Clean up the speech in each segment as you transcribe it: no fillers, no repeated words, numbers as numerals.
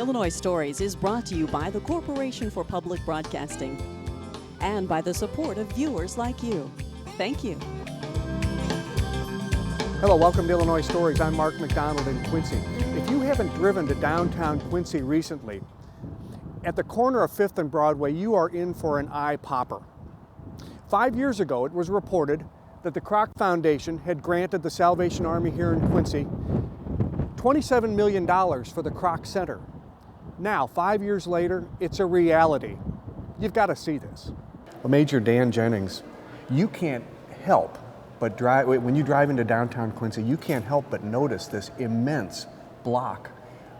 Illinois Stories is brought to you by the Corporation for Public Broadcasting and by the support of viewers like you. Thank you. Hello, welcome to Illinois Stories. I'm Mark McDonald in Quincy. If you haven't driven to downtown Quincy recently, at the corner of 5th and Broadway, you are in for an eye popper. 5 years ago, it was reported that the Kroc Foundation had granted the Salvation Army here in Quincy $27 million for the Kroc Center. Now, 5 years later, it's a reality. You've got to see this. Major Dan Jennings, you can't help but when you drive into downtown Quincy, you can't help but notice this immense block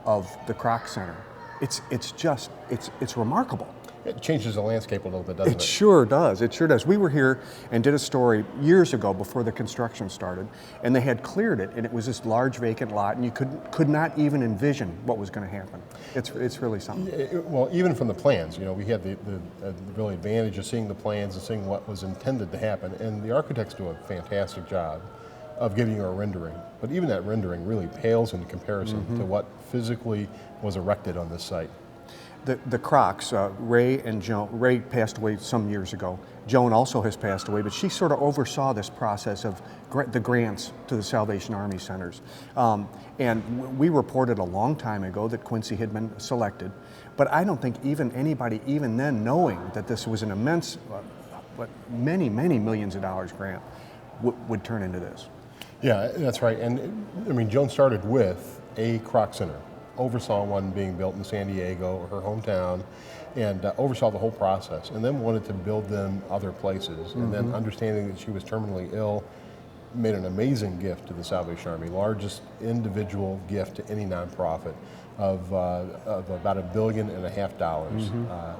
of the Kroc Center. It's remarkable. It changes the landscape a little bit, doesn't it? It sure does. It sure does. We were here and did a story years ago before the construction started, and they had cleared it, and it was this large vacant lot, and you could not even envision what was going to happen. It's really something. Well, even from the plans, we had the real advantage of seeing the plans and seeing what was intended to happen, and the architects do a fantastic job of giving you a rendering. But even that rendering really pales in comparison to what physically was erected on this site. The Krocs, Ray and Joan, Ray passed away some years ago. Joan also has passed away, but she sort of oversaw this process of the grants to the Salvation Army centers. And we reported a long time ago that Quincy had been selected, but I don't think anybody even then knowing that this was an immense, many millions of dollars grant would turn into this. Yeah, that's right. And I mean, Joan started with a Kroc Center, oversaw one being built in San Diego, her hometown, and oversaw the whole process, and then wanted to build them other places. And then understanding that she was terminally ill, made an amazing gift to the Salvation Army, largest individual gift to any nonprofit of about $1.5 billion,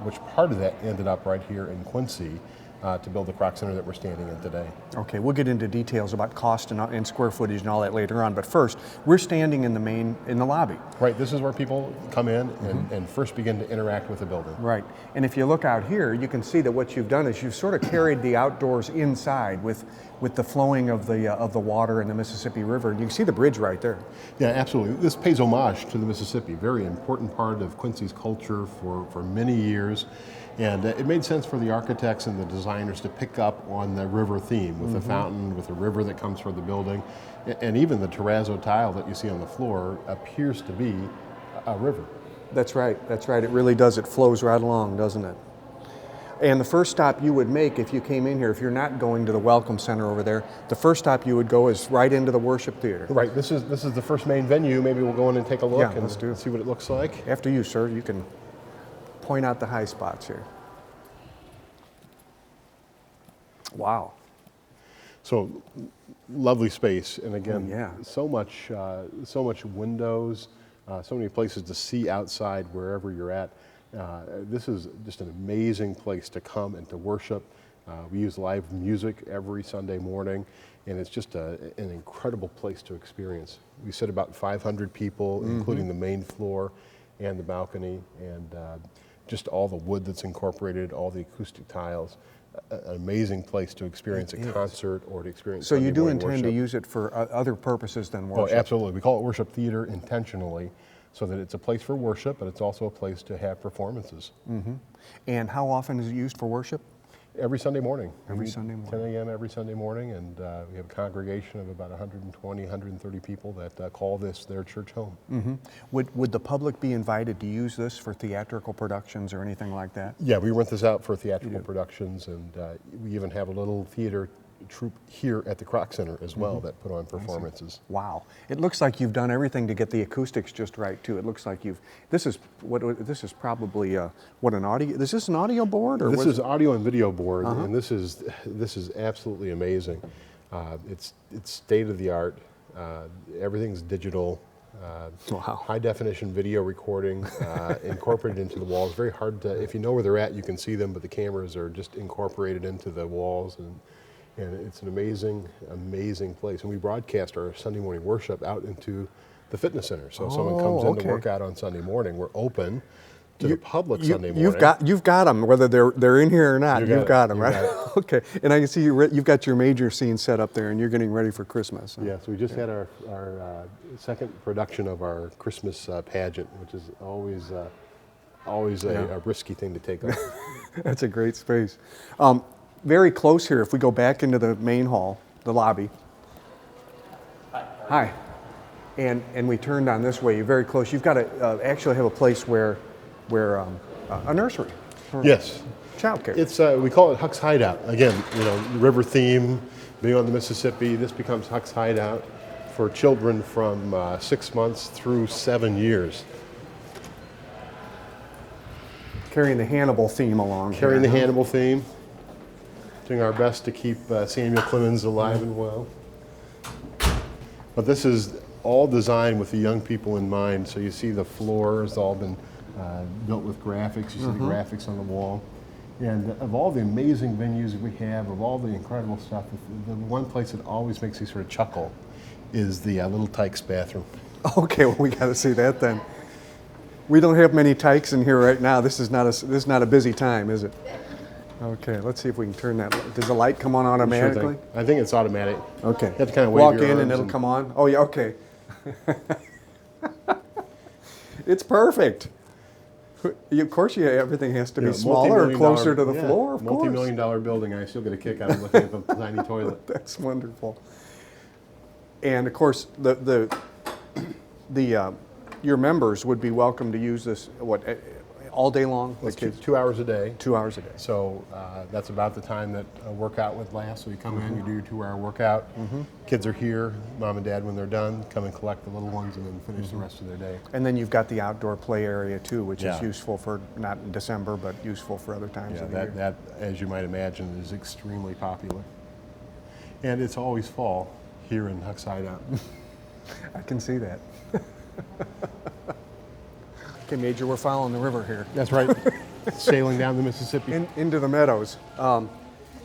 which part of that ended up right here in Quincy, to build the Kroc Center that we're standing in today. Okay, we'll get into details about cost and square footage and all that later on, but first, we're standing in the lobby. Right, this is where people come in and first begin to interact with the building. Right, and if you look out here, you can see that what you've done is you've sort of carried the outdoors inside with the flowing of the water in the Mississippi River. You can see the bridge right there. Yeah, absolutely. This pays homage to the Mississippi, very important part of Quincy's culture for many years. And it made sense for the architects and the designers to pick up on the river theme with the fountain, with the river that comes from the building, and even the terrazzo tile that you see on the floor appears to be a river. That's right, that's right. It really does. It flows right along, doesn't it? And the first stop you would make if you came in here, if you're not going to the Welcome Center over there, the first stop you would go is right into the worship theater. Right, this is the first main venue. Maybe we'll go in and take a look let's do it. See what it looks like. After you, sir, you can point out the high spots here. Wow. So lovely space, and again, so much windows, so many places to see outside wherever you're at. This is just an amazing place to come and to worship. We use live music every Sunday morning, and it's just an incredible place to experience. We sit about 500 people, including the main floor and the balcony, and just all the wood that's incorporated, all the acoustic tiles. An amazing place to experience a concert or to experience. So you do intend worship. to use it for other purposes than worship? Oh, absolutely. We call it worship theater intentionally, so that it's a place for worship, but it's also a place to have performances. And how often is it used for worship? Every Sunday morning. Every Sunday morning. 10 a.m. every Sunday morning, and we have a congregation of about 120, 130 people that call this their church home. Would the public be invited to use this for theatrical productions or anything like that? Yeah, we rent this out for theatrical productions, and we even have a little theater troupe here at the Kroc Center as well that put on performances. Wow, it looks like you've done everything to get the acoustics just right too. It looks like this is probably what, an audio, is this an audio board? Or this is audio and video board, and this is absolutely amazing. It's state of the art. Everything's digital. Wow. High definition video recording incorporated into the walls. Very hard to, if you know where they're at, you can see them, but the cameras are just incorporated into the walls, and it's an amazing place. And we broadcast our Sunday morning worship out into the fitness center. So if someone comes in to work out on Sunday morning, we're open to the public Sunday morning. You've got them, whether they're in here or not. You've got them, you right? got it. Okay, and I can see you've got your major scene set up there, and you're getting ready for Christmas. Yeah, so we just had our second production of our Christmas pageant, which is always a risky thing to take on. That's a great space. Very close here, if we go back into the main hall, the lobby. Hi. And we turned on this way, you're very close. You've got to actually have a place where a nursery. Yes. Childcare. It's we call it Huck's Hideout. Again, river theme, being on the Mississippi. This becomes Huck's Hideout for children from 6 months through 7 years. Carrying the Hannibal theme along. Carrying the Hannibal theme. Doing our best to keep Samuel Clemens alive and well. But this is all designed with the young people in mind. So you see the floor has all been built with graphics. You see the graphics on the wall. And of all the amazing venues that we have, of all the incredible stuff, the one place that always makes you sort of chuckle is the Little Tykes bathroom. Okay, well, we got to see that then. We don't have many tykes in here right now. This is not a busy time, is it? Okay, let's see if we can turn that. Does the light come on automatically? Sure, I think it's automatic. Okay. You have to kind of wave walk your in arms and it'll come on. Oh yeah, okay. It's perfect. Of course, everything has to be smaller or closer to the floor. Of course. Multi-million-dollar building. I still get a kick out of looking at the tiny toilet. That's wonderful. And of course, your members would be welcome to use this all day long. It's 2 hours a day. 2 hours a day. So that's about the time that a workout would last. So you come in, you do your 2-hour workout. Kids are here, mom and dad, when they're done, come and collect the little ones and then finish the rest of their day. And then you've got the outdoor play area too, which is useful for, not in December, but useful for other times of the year. That, as you might imagine, is extremely popular. And it's always fall here in Huck's Hideout. I can see that. Okay, Major, we're following the river here. That's right. Sailing down the Mississippi. Into the meadows.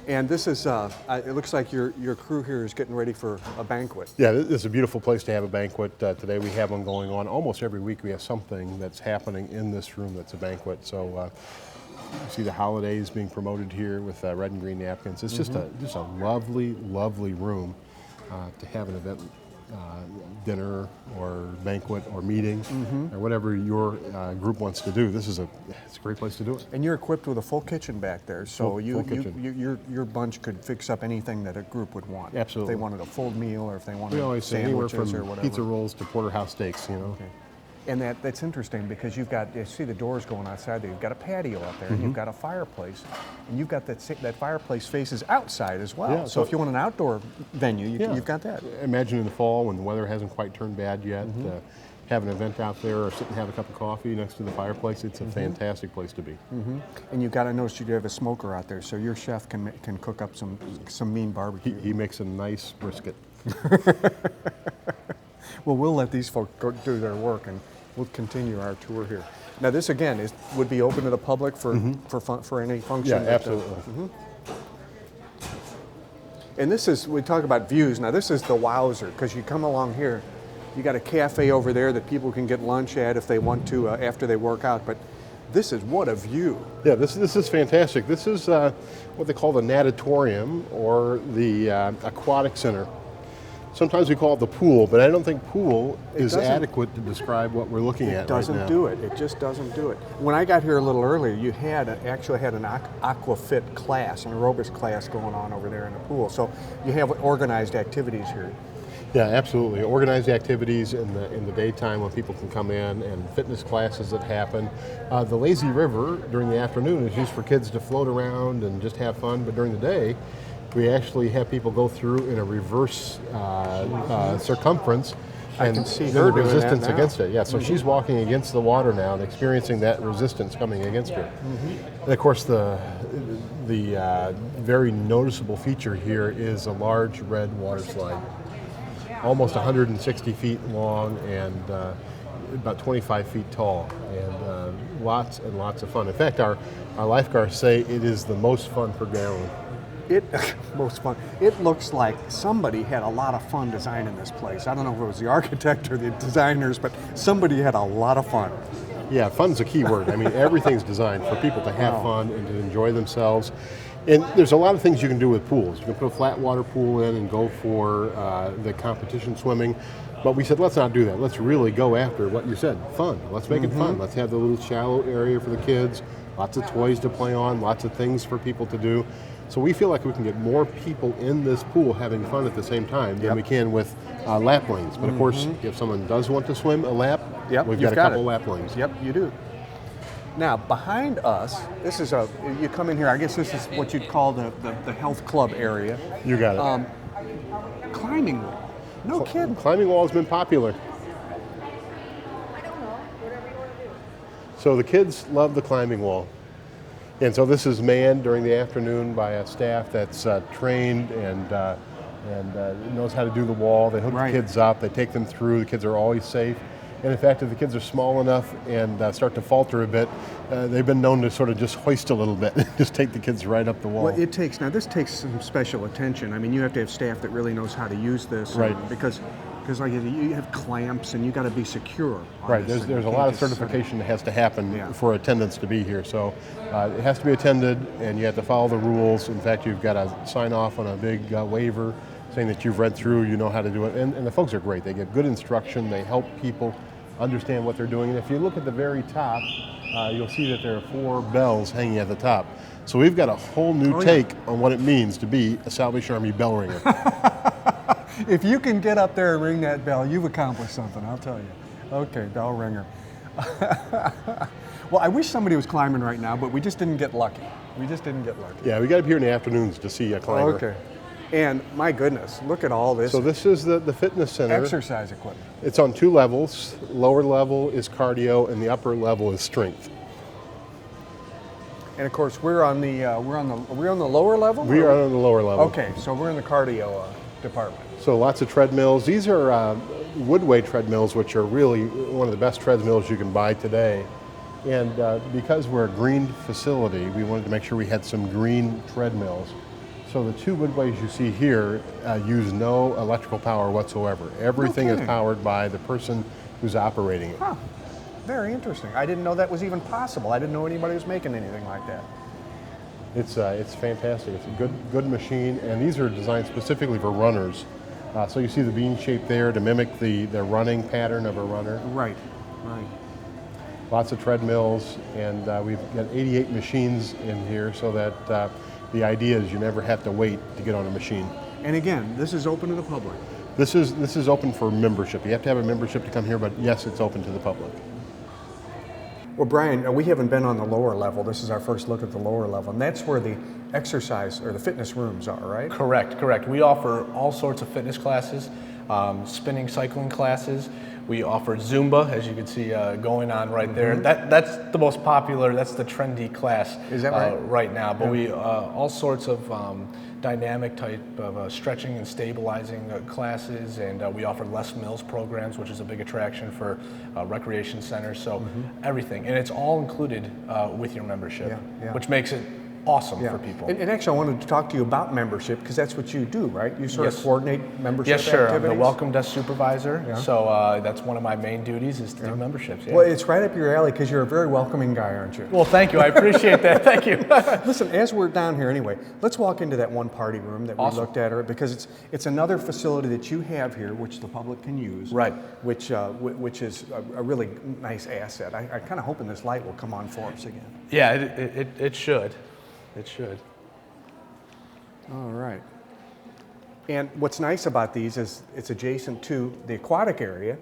And this is, it looks like your crew here is getting ready for a banquet. Yeah, this is a beautiful place to have a banquet. Today we have one going on. Almost every week we have something that's happening in this room that's a banquet. So you see the holidays being promoted here with red and green napkins. It's just a lovely, lovely room to have an event. Dinner or banquet or meeting or whatever your group wants to do. It's a great place to do it. And you're equipped with a full kitchen back there, so full kitchen. Your bunch could fix up anything that a group would want. Absolutely. If they wanted a full meal or if they wanted we always say anywhere sandwiches from or whatever. pizza rolls to porterhouse steaks, Okay. And that's interesting because you see the doors going outside there. You've got a patio out there, and you've got a fireplace, and you've got that fireplace faces outside as well. Yeah, so if you want an outdoor venue, you've got that. Imagine in the fall when the weather hasn't quite turned bad yet, have an event out there or sit and have a cup of coffee next to the fireplace. It's a fantastic place to be. And you've got to notice you have a smoker out there, so your chef can cook up some mean barbecue. He makes a nice brisket. Well, we'll let these folks go do their work, and we'll continue our tour here. Now, this again would be open to the public for any function. Yeah, absolutely. And we talk about views. Now, this is the wowzer, because you come along here, you got a cafe over there that people can get lunch at if they want to after they work out. But what a view! Yeah, this is fantastic. This is what they call the natatorium or the aquatic center. Sometimes we call it the pool, but I don't think pool is adequate to describe what we're looking at right now. It doesn't do it. It just doesn't do it. When I got here a little earlier, you actually had an aquafit class, an aerobics class going on over there in the pool. So you have organized activities here. Yeah, absolutely. Organized activities in the daytime when people can come in, and fitness classes that happen. The lazy river during the afternoon is used for kids to float around and just have fun, but during the day, we actually have people go through in a reverse circumference, and I can see the her doing resistance that now. against it. Yeah, so she's walking against the water now and experiencing that resistance coming against her. And of course, the very noticeable feature here is a large red water slide, almost 160 feet long and about 25 feet tall, and lots and lots of fun. In fact, our lifeguards say it is the most fun per gallon. Most fun. It looks like somebody had a lot of fun designing this place. I don't know if it was the architect or the designers, but somebody had a lot of fun. Yeah, fun's a key word. I mean, everything's designed for people to have fun and to enjoy themselves. And there's a lot of things you can do with pools. You can put a flat water pool in and go for the competition swimming. But we said, let's not do that. Let's really go after what you said, fun. Let's make it fun. Let's have the little shallow area for the kids, lots of toys to play on, lots of things for people to do. So we feel like we can get more people in this pool having fun at the same time than we can with lap lanes. But of course, if someone does want to swim a lap, we've got a couple lap lanes. Yep, you do. Now, behind us, this is you come in here, I guess this is what you'd call the health club area. You got it. Climbing wall. No kidding. Climbing wall has been popular. So the kids love the climbing wall. And so this is manned during the afternoon by a staff that's trained and knows how to do the wall. They hook the kids up, they take them through, the kids are always safe. And in fact, if the kids are small enough and start to falter a bit, they've been known to sort of just hoist a little bit, just take the kids right up the wall. Well, this takes some special attention. I mean, you have to have staff that really knows how to use this. Right. Because like you have clamps and you got to be secure. Right, there's a lot of certification that has to happen for attendants to be here. So it has to be attended and you have to follow the rules. In fact, you've got to sign off on a big waiver saying that you've read through, you know how to do it. And the folks are great. They give good instruction. They help people understand what they're doing. And if you look at the very top, you'll see that there are 4 bells hanging at the top. So we've got a whole new take on what it means to be a Salvation Army bell ringer. If you can get up there and ring that bell, you've accomplished something, I'll tell you. Okay, bell ringer. Well, I wish somebody was climbing right now, but we just didn't get lucky. Yeah, we got up here in the afternoons to see a climber. Okay. And my goodness, look at all this. So this is the fitness center. Exercise equipment. It's on 2 levels. Lower level is cardio, and the upper level is strength. And of course, we're on the lower level. We are on the lower level. Okay, so we're in the cardio department. So lots of treadmills. These are Woodway treadmills, which are really one of the best treadmills you can buy today. And because we're a green facility, we wanted to make sure we had some green treadmills. So the 2 Woodways you see here use no electrical power whatsoever. Everything is powered by the person who's operating it. Huh. Very interesting. I didn't know that was even possible. I didn't know anybody was making anything like that. It's fantastic. It's a good machine, and these are designed specifically for runners. So you see the bean shape there to mimic the running pattern of a runner. Right. Lots of treadmills, and we've got 88 machines in here so that the idea is you never have to wait to get on a machine. And again, this is open to the public. This is open for membership. You have to have a membership to come here, but yes, it's open to the public. Well, Brian, we haven't been on the lower level. This is our first look at the lower level, and that's where the exercise or the fitness rooms are, right? Correct. We offer all sorts of fitness classes, spinning, cycling classes. We offer Zumba, as you can see going on right there. That's the most popular, that's the trendy class. Is that right? Right now, but we all sorts of dynamic type of stretching and stabilizing classes, and we offer Les Mills programs, which is a big attraction for recreation centers, so everything. And it's all included with your membership, which makes it awesome for people. And actually, I wanted to talk to you about membership, because that's what you do, right? You sort of coordinate membership activities? Yes, sure. I'm the welcome desk supervisor, so that's one of my main duties is to do memberships. Well, it's right up your alley, because you're a very welcoming guy, aren't you? Well, thank you. I appreciate that. Thank you. Listen, as we're down here anyway, let's walk into that one party room that we looked at, because it's another facility that you have here, which the public can use. Right. Which is a really nice asset. I'm kind of hoping this light will come on for us again. Yeah, it should. It should. All right. And what's nice about these is it's adjacent to the aquatic area,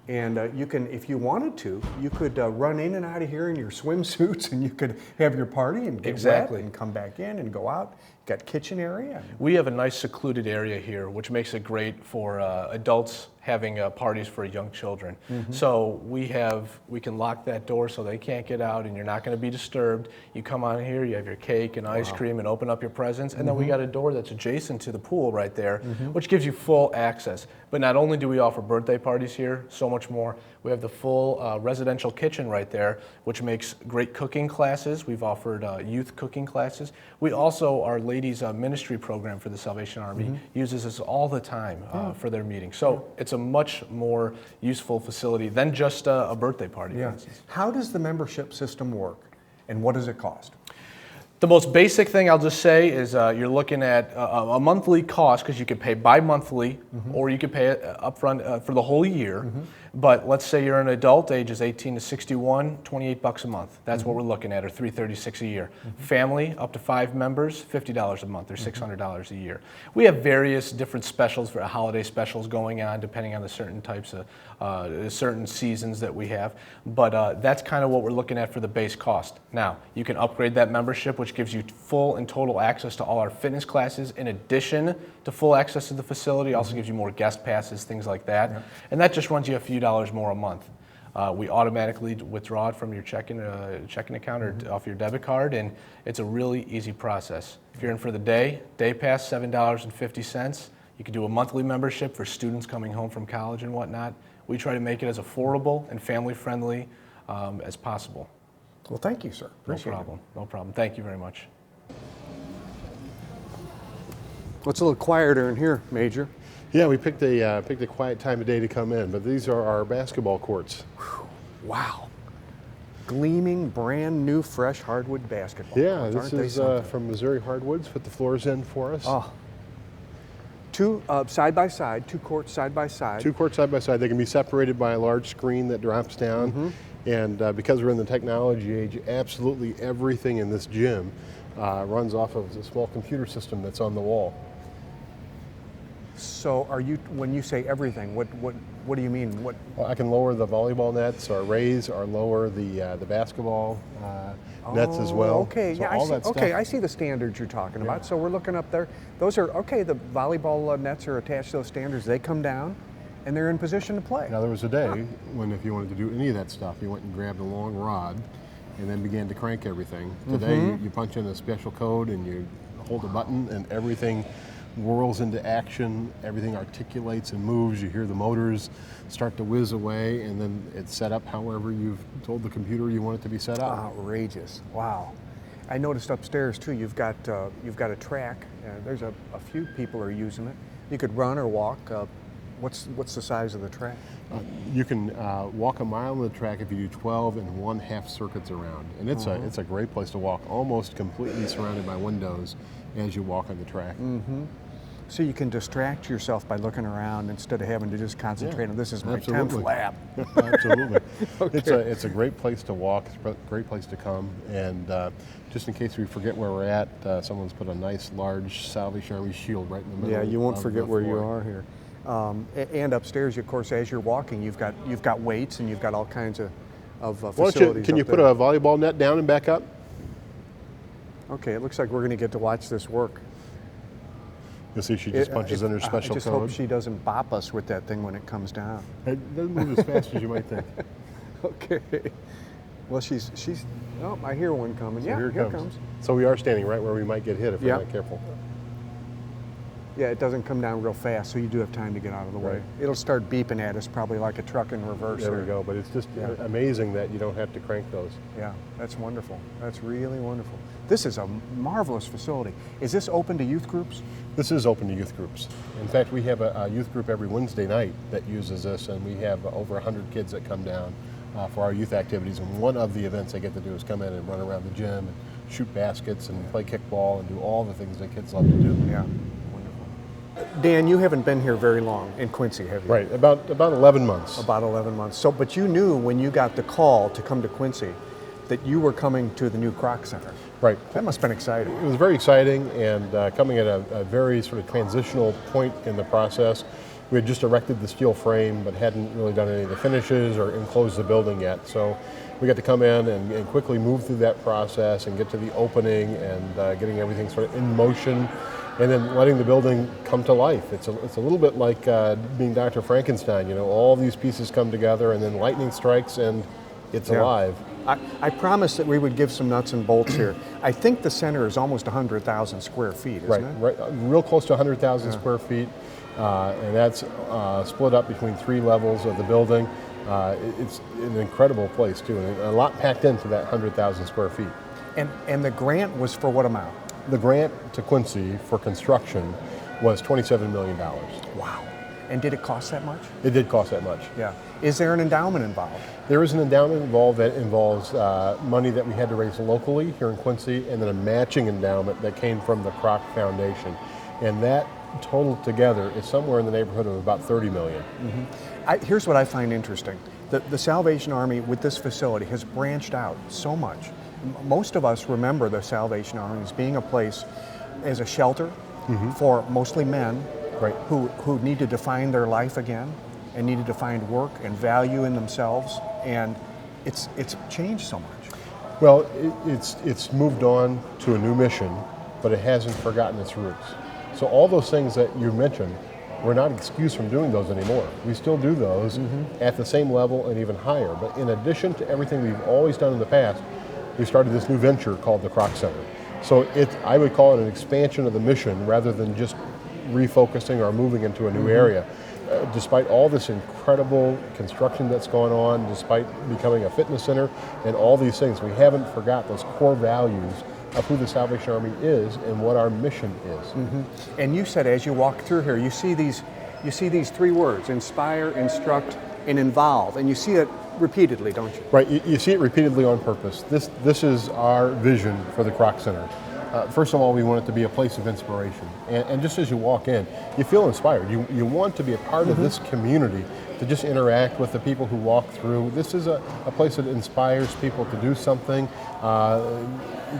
and you can, if you wanted to, you could run in and out of here in your swimsuits, and you could have your party and get wet and come back in and go out. Got kitchen area. We have a nice secluded area here, which makes it great for adults having parties for young children. So we can lock that door so they can't get out, and you're not going to be disturbed. You come on here, you have your cake and ice cream, and open up your presents, and then we got a door that's adjacent to the pool right there, which gives you full access. But not only do we offer birthday parties here, so much more. We have the full residential kitchen right there, which makes great cooking classes. We've offered youth cooking classes. We also are ladies' ministry program for the Salvation Army uses this all the time for their meetings. So it's a much more useful facility than just a birthday party, for instance. How does the membership system work, and what does it cost? The most basic thing I'll just say is you're looking at a monthly cost, because you could pay bi-monthly or you could pay it upfront for the whole year. But let's say you're an adult, ages 18 to 61, $28 a month. That's what we're looking at, or $336 a year. Family, up to 5 members, $50 a month, or $600 a year. We have various different specials for holiday specials going on, depending on the certain types of certain seasons that we have. But that's kind of what we're looking at for the base cost. Now, you can upgrade that membership, which gives you full and total access to all our fitness classes, in addition to full access to the facility. Also gives you more guest passes, things like that. And that just runs you a few dollars more a month. We automatically withdraw it from your checking account or off your debit card, and it's a really easy process. If you're in for the day pass, $7.50. You can do a monthly membership for students coming home from college and whatnot. We try to make it as affordable and family-friendly as possible. Well, thank you, sir. Appreciate it. No problem. Thank you very much. Well, it's a little quieter in here, Major. Yeah, we picked a quiet time of day to come in, but these are our basketball courts. Wow. Gleaming, brand new, fresh hardwood basketball Yeah, courts. this is from Missouri Hardwoods. Put the floors in for us. Oh. Two side by side, 2 courts side by side. 2 courts side by side. They can be separated by a large screen that drops down. And because we're in the technology age, absolutely everything in this gym runs off of a small computer system that's on the wall. So when you say everything, what do you mean? Well, I can lower the volleyball nets, or raise or lower the basketball nets as well. Okay, so yeah, all I see. that stuff. Okay, I see the standards you're talking about. So we're looking up there. Those are okay. The volleyball nets are attached to those standards. They come down, and they're in position to play. Now there was a day when, if you wanted to do any of that stuff, you went and grabbed a long rod, and then began to crank everything. Today you punch in a special code and you hold a button, and everything whirls into action, everything articulates and moves. You hear the motors start to whiz away, and then it's set up however you've told the computer you want it to be set up. Outrageous! Wow. I noticed upstairs too. You've got a track. There's a few people are using it. You could run or walk. What's the size of the track? You can walk a mile on the track if you do 12 1/2 circuits around, and it's a great place to walk, almost completely surrounded by windows as you walk on the track. So you can distract yourself by looking around instead of having to just concentrate on this is my 10th lap. Absolutely. Okay. It's a great place to walk. It's a great place to come. And just in case we forget where we're at, someone's put a nice large Salvation Army shield right in the middle. Yeah, you won't of forget the where you floor. are here. And upstairs, of course, as you're walking, you've got weights and you've got all kinds of facilities. Can you up put there. a volleyball net down and back up? Okay, it looks like we're going to get to watch this work. You'll see she just punches in her special I just code. hope she doesn't bop us with that thing when it comes down. It doesn't move as fast as you might think. Okay. Well, she's. Oh, I hear one coming. So yeah, here it here comes. comes. So we are standing right where we might get hit if Yeah. we're not careful. Yeah, it doesn't come down real fast, so you do have time to get out of the way. Right. It'll start beeping at us probably like a truck in reverse. There we go. But it's just amazing that you don't have to crank those. Yeah, that's wonderful. That's really wonderful. This is a marvelous facility. Is this open to youth groups? This is open to youth groups. In fact, we have a youth group every Wednesday night that uses this, and we have over 100 kids that come down for our youth activities. And one of the events they get to do is come in and run around the gym and shoot baskets and play kickball and do all the things that kids love to do. Yeah, wonderful. Dan, you haven't been here very long in Quincy, have you? Right, about 11 months. About 11 months. So, but you knew when you got the call to come to Quincy that you were coming to the new Kroc Center. Right. That must have been exciting. It was very exciting, and coming at a very sort of transitional point in the process. We had just erected the steel frame, but hadn't really done any of the finishes or enclosed the building yet. So we got to come in and quickly move through that process and get to the opening and getting everything sort of in motion, and then letting the building come to life. It's a little bit like being Dr. Frankenstein. You know, all these pieces come together, and then lightning strikes, and it's alive. I promised that we would give some nuts and bolts here. I think the center is almost 100,000 square feet, isn't it? Right, real close to 100,000 square feet, and that's split up between 3 levels of the building. It's an incredible place too, and a lot packed into that 100,000 square feet. And the grant was for what amount? The grant to Quincy for construction was $27 million. Wow. And did it cost that much? It did cost that much. Yeah. Is there an endowment involved? There is an endowment involved that involves money that we had to raise locally here in Quincy, and then a matching endowment that came from the Kroc Foundation. And that total together is somewhere in the neighborhood of about $30 million. Here's what I find interesting. The Salvation Army with this facility has branched out so much. Most of us remember the Salvation Army as being a place as a shelter for mostly men who needed to find their life again and needed to find work and value in themselves, and it's changed so much. Well, it's moved on to a new mission, but it hasn't forgotten its roots. So all those things that you mentioned, we're not excused from doing those anymore. We still do those at the same level and even higher. But in addition to everything we've always done in the past, we started this new venture called the Kroc Center. So I would call it an expansion of the mission rather than just refocusing or moving into a new area. Despite all this incredible construction that's going on, despite becoming a fitness center and all these things, we haven't forgot those core values of who the Salvation Army is and what our mission is. And you said as you walk through here, you see these 3 words: inspire, instruct, and involve. And you see it repeatedly, don't you? Right, you see it repeatedly on purpose. This is our vision for the Kroc Center. First of all, we want it to be a place of inspiration. And just as you walk in, you feel inspired. You want to be a part of this community, to just interact with the people who walk through. This is a place that inspires people to do something,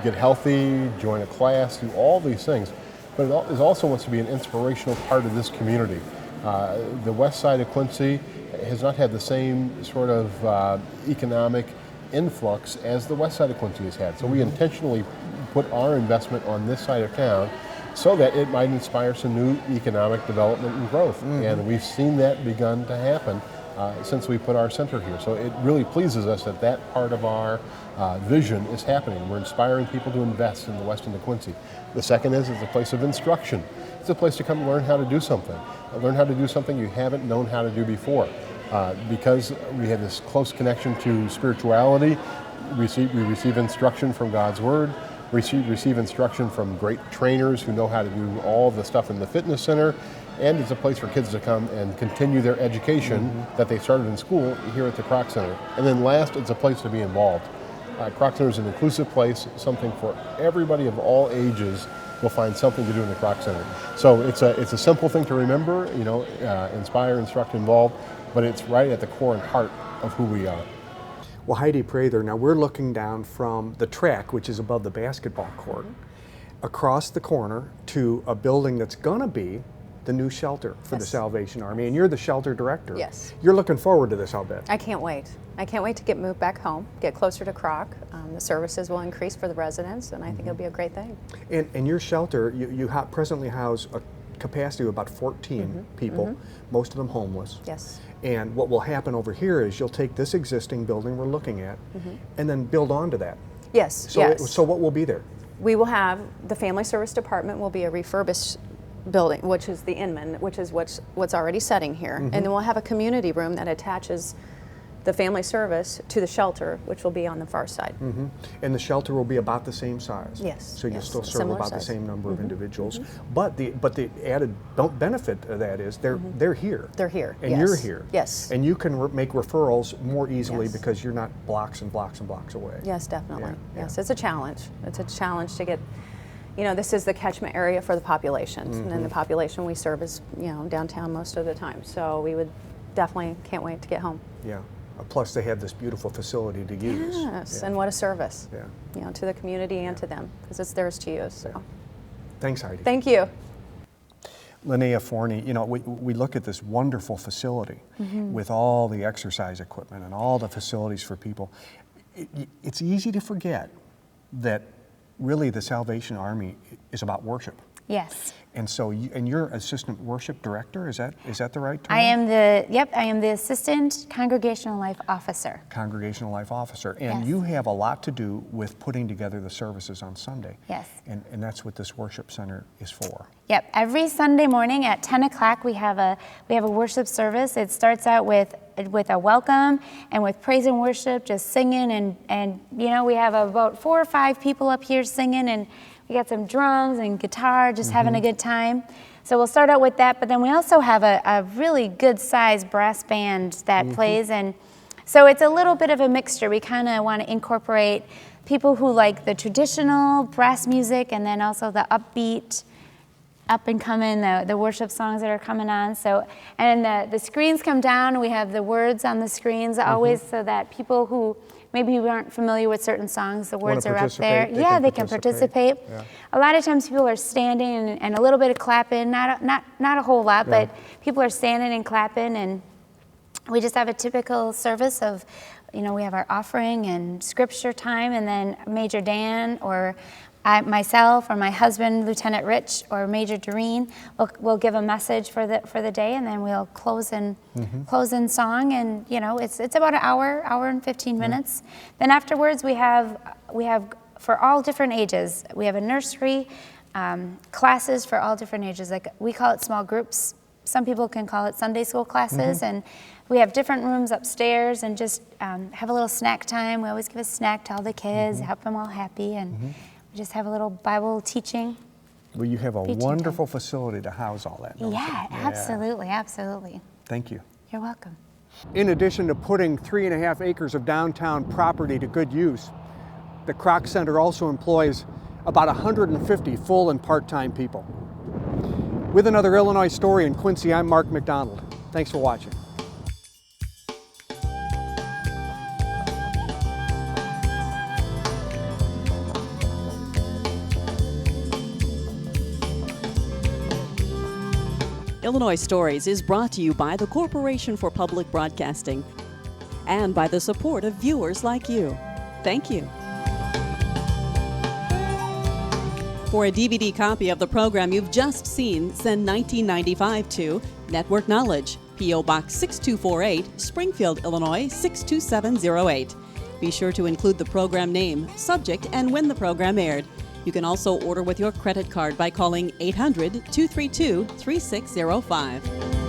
get healthy, join a class, do all these things. But it also wants to be an inspirational part of this community. The west side of Quincy has not had the same sort of economic influx as the west side of Quincy has had. So we intentionally put our investment on this side of town so that it might inspire some new economic development and growth. And we've seen that begun to happen since we put our center here. So it really pleases us that that part of our vision is happening. We're inspiring people to invest in the west end of Quincy. The second is it's a place of instruction. It's a place to come learn how to do something. Learn how to do something you haven't known how to do before. Because we have this close connection to spirituality, we receive instruction from God's Word. We receive instruction from great trainers who know how to do all the stuff in the fitness center. And it's a place for kids to come and continue their education that they started in school here at the Kroc Center. And then last, it's a place to be involved. Kroc Center is an inclusive place, something for everybody of all ages will find something to do in the Kroc Center. So it's a simple thing to remember, inspire, instruct, involve, but it's right at the core and heart of who we are. Well, Heidi Prather, now we're looking down from the track, which is above the basketball court, across the corner to a building that's gonna be the new shelter for the Salvation Army, and you're the shelter director. Yes. You're looking forward to this, I'll bet. I can't wait. I can't wait to get moved back home, get closer to Kroc. The services will increase for the residents, and I think it'll be a great thing. And your shelter, you presently house a capacity of about 14 people, most of them homeless. Yes. And what will happen over here is you'll take this existing building we're looking at and then build onto that. Yes, So what will be there? We will have, the Family Service Department will be a refurbished building, which is the Inman, which is what's already setting here. And then we'll have a community room that attaches the family service to the shelter, which will be on the far side. And the shelter will be about the same size. Yes. So you'll yes, still serve similar about size. the same number of individuals. But the added benefit of that is they're here. They're here. And yes. you're here. Yes. And you can make referrals more easily Yes. because you're not blocks and blocks and blocks away. Yes, definitely. Yeah, Yes, it's a challenge. It's a challenge to get, this is the catchment area for the population, and the population we serve is, downtown most of the time. So we would definitely can't wait to get home. Yeah. Plus they have this beautiful facility to use. Yes, and what a service. Yeah. To the community and to them, because it's theirs to use. So. Thanks, Heidi. Thank you. Linnea Forney, we look at this wonderful facility with all the exercise equipment and all the facilities for people. It's easy to forget that really the Salvation Army is about worship. Yes. And so, you're assistant worship director. Is that the right term? I am the assistant congregational life officer. Congregational life officer, and Yes. you have a lot to do with putting together the services on Sunday. Yes. And that's what this worship center is for. Yep. Every Sunday morning at 10 o'clock we have a worship service. It starts out with a welcome and with praise and worship, just singing and we have about 4 or 5 people up here singing, and We got some drums and guitar, just having a good time. So we'll start out with that, but then we also have a really good sized brass band that plays, and so it's a little bit of a mixture. We kind of want to incorporate people who like the traditional brass music and then also the upbeat, up and coming, the worship songs that are coming on. So, and the screens come down, we have the words on the screens always, so that people who maybe aren't familiar with certain songs, the words are up there. Yeah, they can participate. Yeah. A lot of times people are standing and a little bit of clapping, not a whole lot, but people are standing and clapping, and we just have a typical service of, you know, we have our offering and scripture time, and then Major Dan or myself or my husband, Lieutenant Rich, or Major Doreen will give a message for the day, and then we'll close in song, and you know it's about an hour and 15 minutes. Then afterwards we have for all different ages. We have a nursery, classes for all different ages. Like we call it small groups. Some people can call it Sunday school classes, and we have different rooms upstairs, and just have a little snack time. We always give a snack to all the kids, help them all happy, and we just have a little Bible teaching. Well, you have a wonderful facility to house all that. Yeah, absolutely, absolutely. Thank you. You're welcome. In addition to putting 3.5 acres of downtown property to good use, the Kroc Center also employs about 150 full and part-time people. With another Illinois story in Quincy, I'm Mark McDonald. Thanks for watching. Illinois Stories is brought to you by the Corporation for Public Broadcasting and by the support of viewers like you. Thank you. For a DVD copy of the program you've just seen, send $19.95 to Network Knowledge, P.O. Box 6248, Springfield, Illinois 62708. Be sure to include the program name, subject, and when the program aired. You can also order with your credit card by calling 800-232-3605.